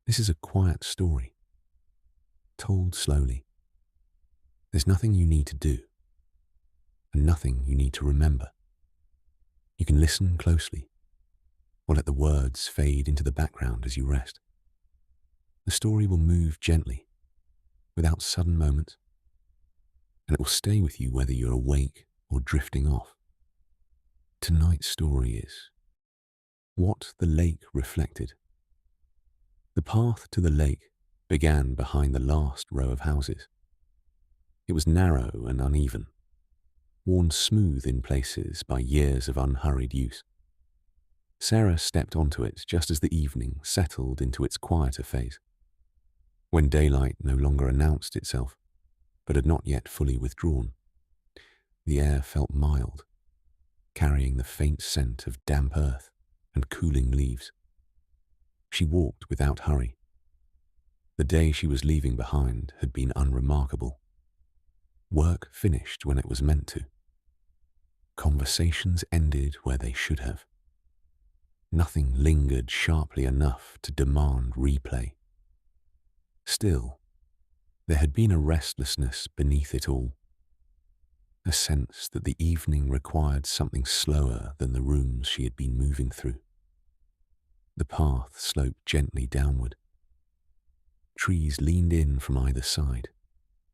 This is a quiet story, told slowly. There's nothing you need to do, and nothing you need to remember. You can listen closely, or let the words fade into the background as you rest. The story will move gently, without sudden moments, and it will stay with you whether you're awake or drifting off. Tonight's story is What the Lake Reflected. The path to the lake began behind the last row of houses. It was narrow and uneven, worn smooth in places by years of unhurried use. Sarah stepped onto it just as the evening settled into its quieter phase, when daylight no longer announced itself, but had not yet fully withdrawn. The air felt mild, carrying the faint scent of damp earth and cooling leaves. She walked without hurry. The day she was leaving behind had been unremarkable. Work finished when it was meant to. Conversations ended where they should have. Nothing lingered sharply enough to demand replay. Still, there had been a restlessness beneath it all, a sense that the evening required something slower than the rooms she had been moving through. The path sloped gently downward. Trees leaned in from either side,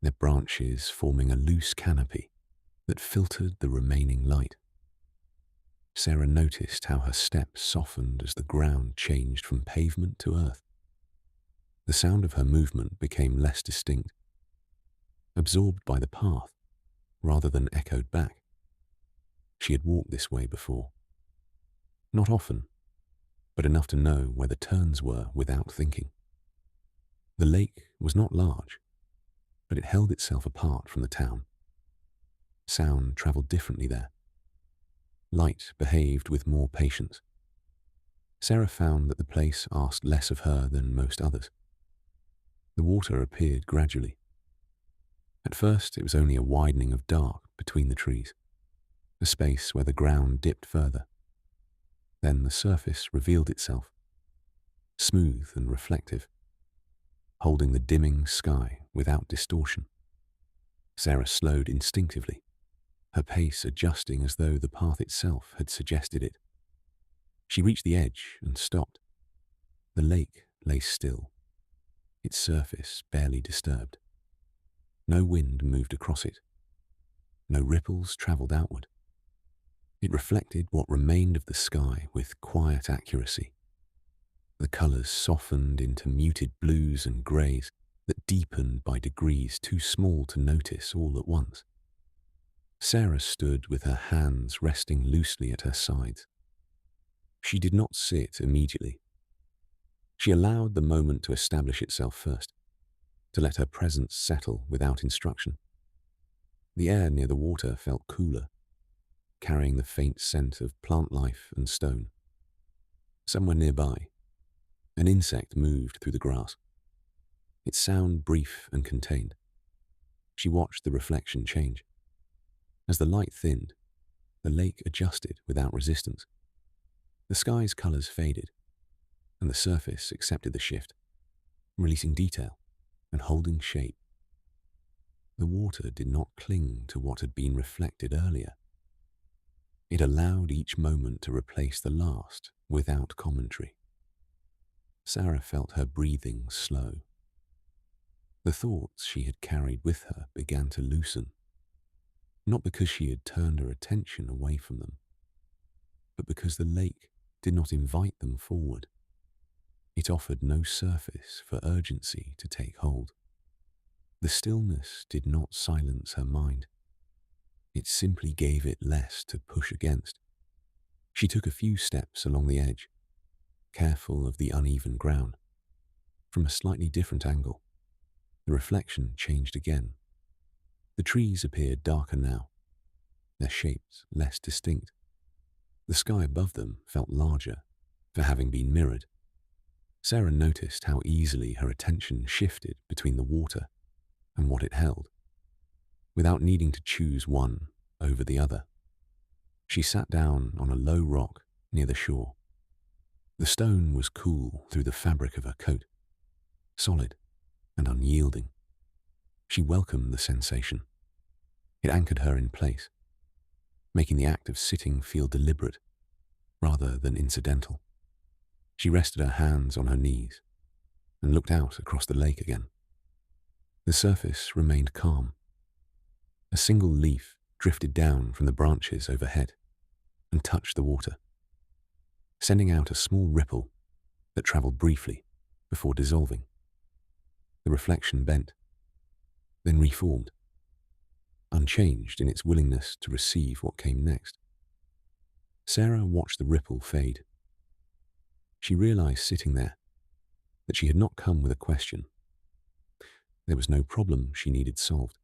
their branches forming a loose canopy that filtered the remaining light. Sarah noticed how her steps softened as the ground changed from pavement to earth. The sound of her movement became less distinct, absorbed by the path rather than echoed back. She had walked this way before. Not often, but enough to know where the turns were without thinking. The lake was not large, but it held itself apart from the town. Sound travelled differently there. Light behaved with more patience. Sarah found that the place asked less of her than most others. The water appeared gradually. At first, it was only a widening of dark between the trees, a space where the ground dipped further. Then the surface revealed itself, smooth and reflective, holding the dimming sky without distortion. Sarah slowed instinctively, her pace adjusting as though the path itself had suggested it. She reached the edge and stopped. The lake lay still, its surface barely disturbed. No wind moved across it. No ripples travelled outward. It reflected what remained of the sky with quiet accuracy. The colours softened into muted blues and greys that deepened by degrees too small to notice all at once. Sarah stood with her hands resting loosely at her sides. She did not sit immediately. She allowed the moment to establish itself first, to let her presence settle without instruction. The air near the water felt cooler, carrying the faint scent of plant life and stone. Somewhere nearby, an insect moved through the grass, its sound brief and contained. She watched the reflection change. As the light thinned, the lake adjusted without resistance. The sky's colours faded, and the surface accepted the shift, releasing detail and holding shape. The water did not cling to what had been reflected earlier. It allowed each moment to replace the last without commentary. Sarah felt her breathing slow. The thoughts she had carried with her began to loosen, not because she had turned her attention away from them, but because the lake did not invite them forward. It offered no surface for urgency to take hold. The stillness did not silence her mind. It simply gave it less to push against. She took a few steps along the edge, careful of the uneven ground. From a slightly different angle, the reflection changed again. The trees appeared darker now, their shapes less distinct. The sky above them felt larger for having been mirrored. Sarah noticed how easily her attention shifted between the water and what it held, without needing to choose one over the other. She sat down on a low rock near the shore. The stone was cool through the fabric of her coat, solid and unyielding. She welcomed the sensation. It anchored her in place, making the act of sitting feel deliberate rather than incidental. She rested her hands on her knees and looked out across the lake again. The surface remained calm. A single leaf drifted down from the branches overhead and touched the water, sending out a small ripple that travelled briefly before dissolving. The reflection bent, then reformed, unchanged in its willingness to receive what came next. Sarah watched the ripple fade. She realized sitting there that she had not come with a question. There was no problem she needed solved,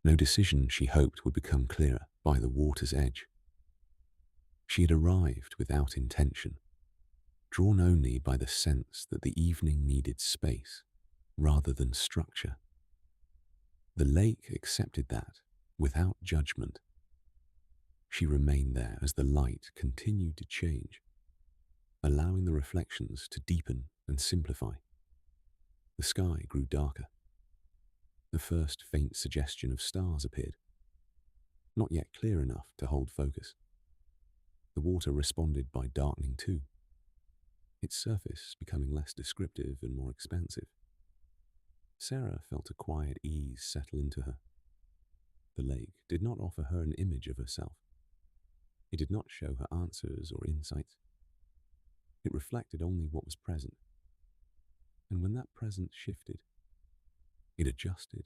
no decision she hoped would become clearer by the water's edge. She had arrived without intention, drawn only by the sense that the evening needed space rather than structure. The lake accepted that without judgment. She remained there as the light continued to change, allowing the reflections to deepen and simplify. The sky grew darker. The first faint suggestion of stars appeared, not yet clear enough to hold focus. The water responded by darkening too, its surface becoming less descriptive and more expansive. Sarah felt a quiet ease settle into her. The lake did not offer her an image of herself. It did not show her answers or insights. It reflected only what was present. And when that presence shifted, it adjusted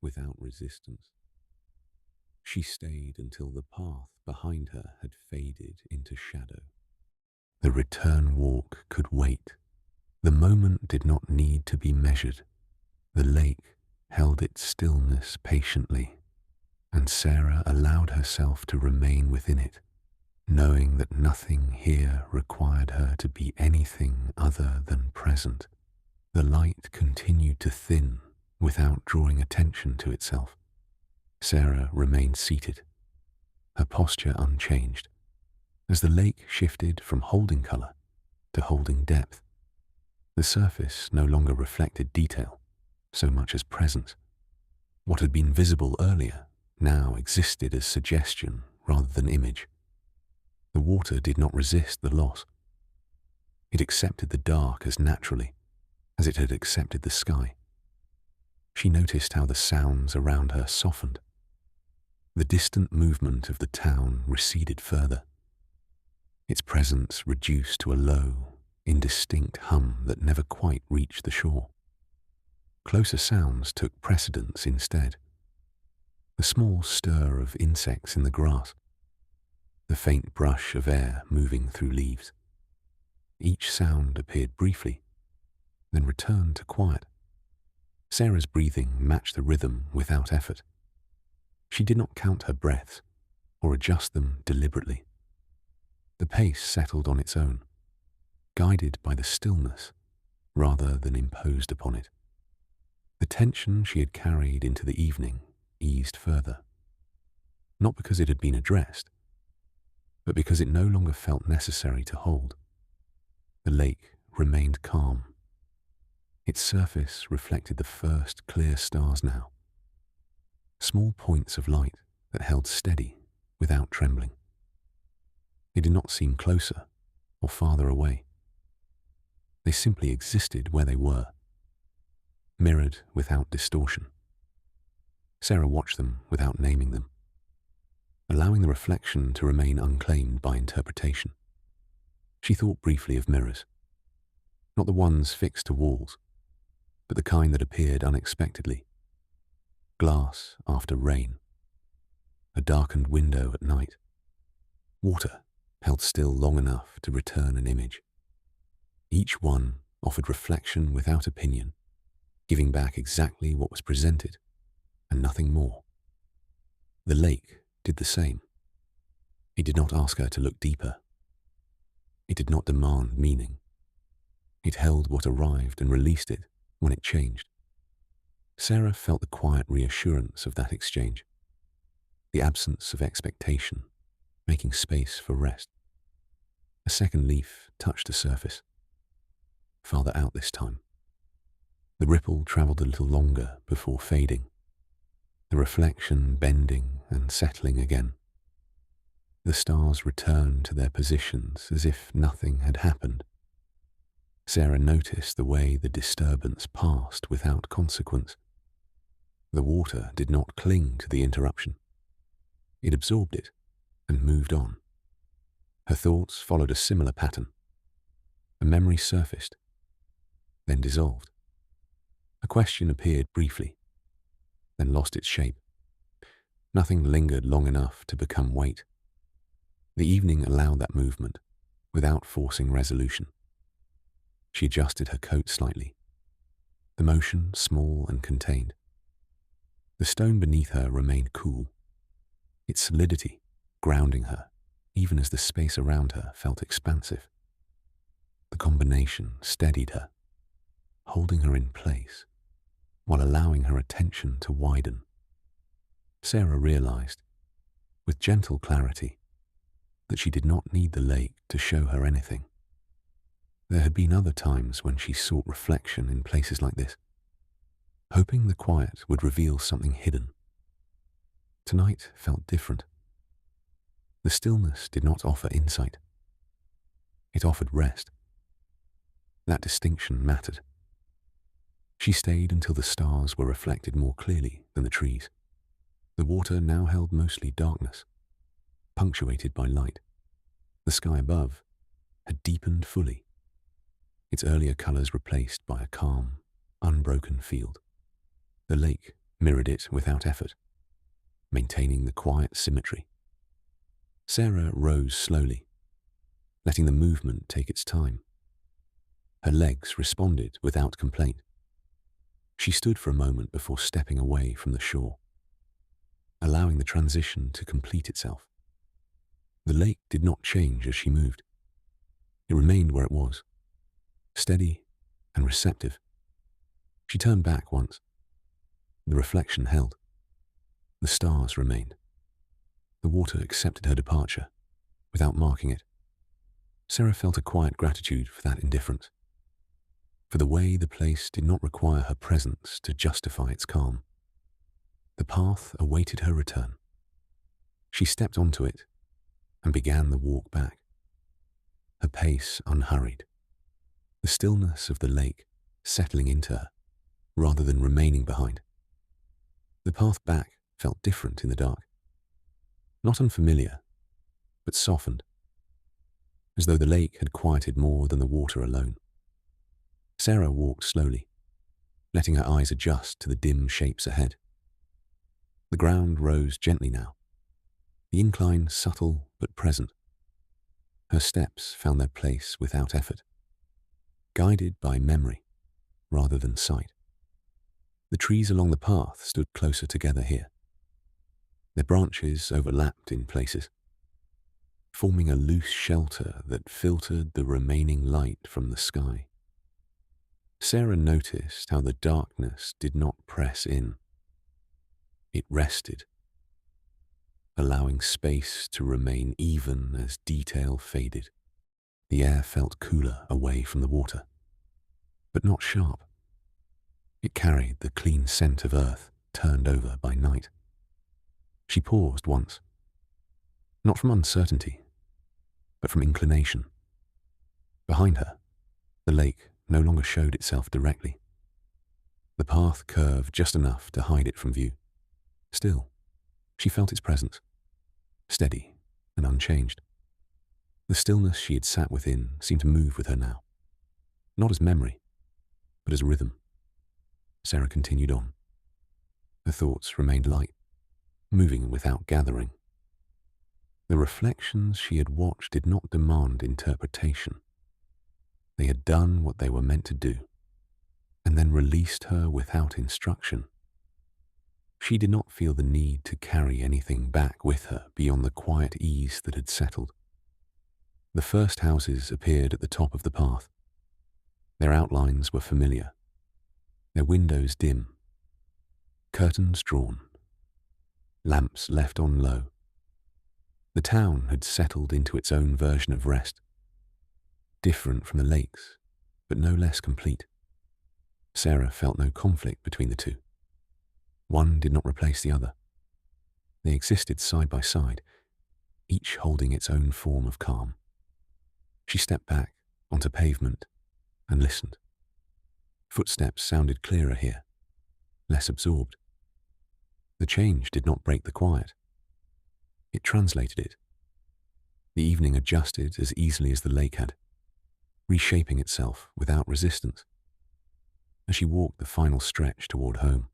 without resistance. She stayed until the path behind her had faded into shadow. The return walk could wait. The moment did not need to be measured. The lake held its stillness patiently, and Sarah allowed herself to remain within it, knowing that nothing here required her to be anything other than present. The light continued to thin without drawing attention to itself. Sarah remained seated, her posture unchanged, as the lake shifted from holding color to holding depth. The surface no longer reflected detail so much as presence. What had been visible earlier now existed as suggestion rather than image. The water did not resist the loss. It accepted the dark as naturally as it had accepted the sky. She noticed how the sounds around her softened. The distant movement of the town receded further, its presence reduced to a low, indistinct hum that never quite reached the shore. Closer sounds took precedence instead. The small stir of insects in the grass, the faint brush of air moving through leaves. Each sound appeared briefly, then returned to quiet. Sarah's breathing matched the rhythm without effort. She did not count her breaths or adjust them deliberately. The pace settled on its own, guided by the stillness rather than imposed upon it. The tension she had carried into the evening eased further, not because it had been addressed, but because it no longer felt necessary to hold. The lake remained calm. Its surface reflected the first clear stars now, small points of light that held steady without trembling. They did not seem closer or farther away. They simply existed where they were, mirrored without distortion. Sarah watched them without naming them, allowing the reflection to remain unclaimed by interpretation. She thought briefly of mirrors, not the ones fixed to walls, but the kind that appeared unexpectedly. Glass after rain, a darkened window at night, water held still long enough to return an image. Each one offered reflection without opinion, giving back exactly what was presented and nothing more. The lake did the same. It did not ask her to look deeper. It did not demand meaning. It held what arrived and released it when it changed. Sarah felt the quiet reassurance of that exchange, the absence of expectation, making space for rest. A second leaf touched the surface, farther out this time, The ripple travelled a little longer before fading, the reflection bending and settling again. The stars returned to their positions as if nothing had happened. Sarah noticed the way the disturbance passed without consequence. The water did not cling to the interruption. It absorbed it and moved on. Her thoughts followed a similar pattern. A memory surfaced, then dissolved. A question appeared briefly, then lost its shape. Nothing lingered long enough to become weight. The evening allowed that movement, without forcing resolution. She adjusted her coat slightly, the motion small and contained. The stone beneath her remained cool, its solidity grounding her, even as the space around her felt expansive. The combination steadied her, holding her in place, while allowing her attention to widen. Sarah realized, with gentle clarity, that she did not need the lake to show her anything. There had been other times when she sought reflection in places like this, hoping the quiet would reveal something hidden. Tonight felt different. The stillness did not offer insight. It offered rest. That distinction mattered. She stayed until the stars were reflected more clearly than the trees. The water now held mostly darkness, punctuated by light. The sky above had deepened fully, its earlier colours replaced by a calm, unbroken field. The lake mirrored it without effort, maintaining the quiet symmetry. Sarah rose slowly, letting the movement take its time. Her legs responded without complaint. She stood for a moment before stepping away from the shore, allowing the transition to complete itself. The lake did not change as she moved. It remained where it was, steady and receptive. She turned back once. The reflection held. The stars remained. The water accepted her departure, without marking it. Sarah felt a quiet gratitude for that indifference, for the way the place did not require her presence to justify its calm. The path awaited her return. She stepped onto it and began the walk back, her pace unhurried, the stillness of the lake settling into her rather than remaining behind. The path back felt different in the dark, not unfamiliar, but softened, as though the lake had quieted more than the water alone. Sarah walked slowly, letting her eyes adjust to the dim shapes ahead. The ground rose gently now, the incline subtle but present. Her steps found their place without effort, guided by memory rather than sight. The trees along the path stood closer together here. Their branches overlapped in places, forming a loose shelter that filtered the remaining light from the sky. Sarah noticed how the darkness did not press in. It rested, allowing space to remain even as detail faded. The air felt cooler away from the water, but not sharp. It carried the clean scent of earth turned over by night. She paused once, not from uncertainty, but from inclination. Behind her, the lake no longer showed itself directly. The path curved just enough to hide it from view. Still, she felt its presence, steady and unchanged. The stillness she had sat within seemed to move with her now, not as memory, but as rhythm. Sarah continued on. Her thoughts remained light, moving without gathering. The reflections she had watched did not demand interpretation. They had done what they were meant to do, and then released her without instruction. She did not feel the need to carry anything back with her beyond the quiet ease that had settled. The first houses appeared at the top of the path. Their outlines were familiar, their windows dim, curtains drawn, lamps left on low. The town had settled into its own version of rest, different from the lakes, but no less complete. Sarah felt no conflict between the two. One did not replace the other. They existed side by side, each holding its own form of calm. She stepped back onto pavement and listened. Footsteps sounded clearer here, less absorbed. The change did not break the quiet. It translated it. The evening adjusted as easily as the lake had, reshaping itself without resistance. As she walked the final stretch toward home,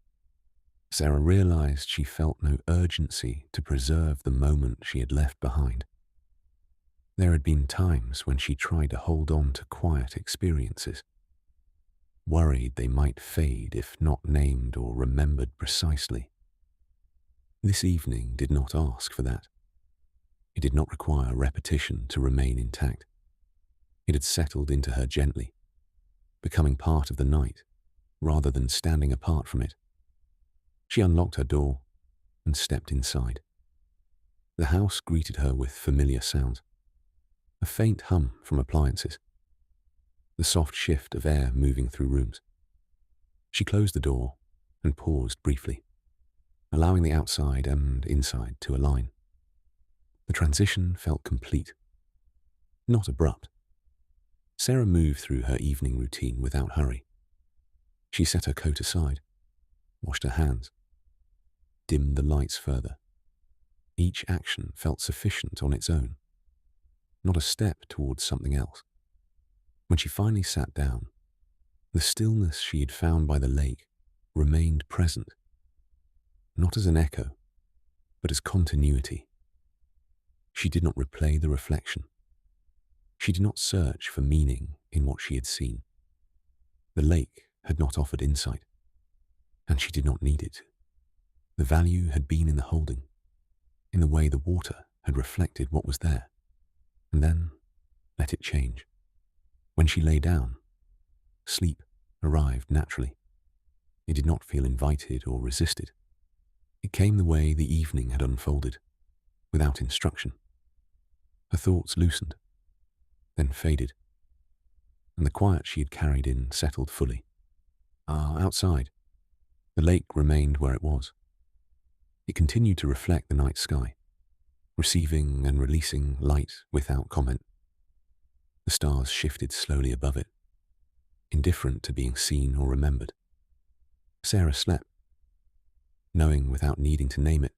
Sarah realized she felt no urgency to preserve the moment she had left behind. There had been times when she tried to hold on to quiet experiences, worried they might fade if not named or remembered precisely. This evening did not ask for that. It did not require repetition to remain intact. It had settled into her gently, becoming part of the night rather than standing apart from it. She unlocked her door and stepped inside. The house greeted her with familiar sounds, a faint hum from appliances, the soft shift of air moving through rooms. She closed the door and paused briefly, allowing the outside and inside to align. The transition felt complete, not abrupt. Sarah moved through her evening routine without hurry. She set her coat aside, washed her hands, dimmed the lights further. Each action felt sufficient on its own, not a step towards something else. When she finally sat down, the stillness she had found by the lake remained present, not as an echo, but as continuity. She did not replay the reflection. She did not search for meaning in what she had seen. The lake had not offered insight, and she did not need it. The value had been in the holding, in the way the water had reflected what was there, and then let it change. When she lay down, sleep arrived naturally. It did not feel invited or resisted. It came the way the evening had unfolded, without instruction. Her thoughts loosened, then faded, and the quiet she had carried in settled fully. Outside, the lake remained where it was. It continued to reflect the night sky, receiving and releasing light without comment. The stars shifted slowly above it, indifferent to being seen or remembered. Sarah slept, knowing without needing to name it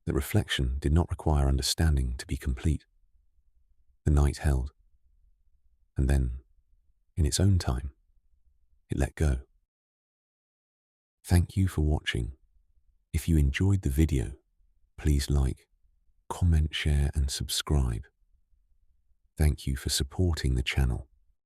that reflection did not require understanding to be complete. The night held, and then, in its own time, it let go. Thank you for watching. If you enjoyed the video, please like, comment, share, and subscribe. Thank you for supporting the channel.